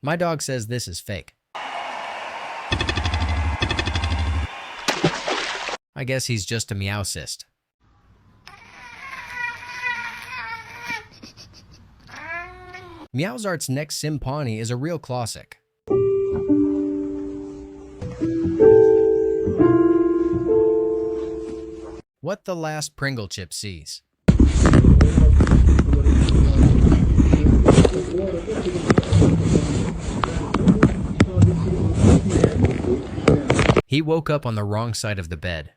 My dog says this is fake. I guess he's just a meowcyst. Meowsart's next Simpani is a real classic. What the last Pringle chip sees. He woke up on the wrong side of the bed.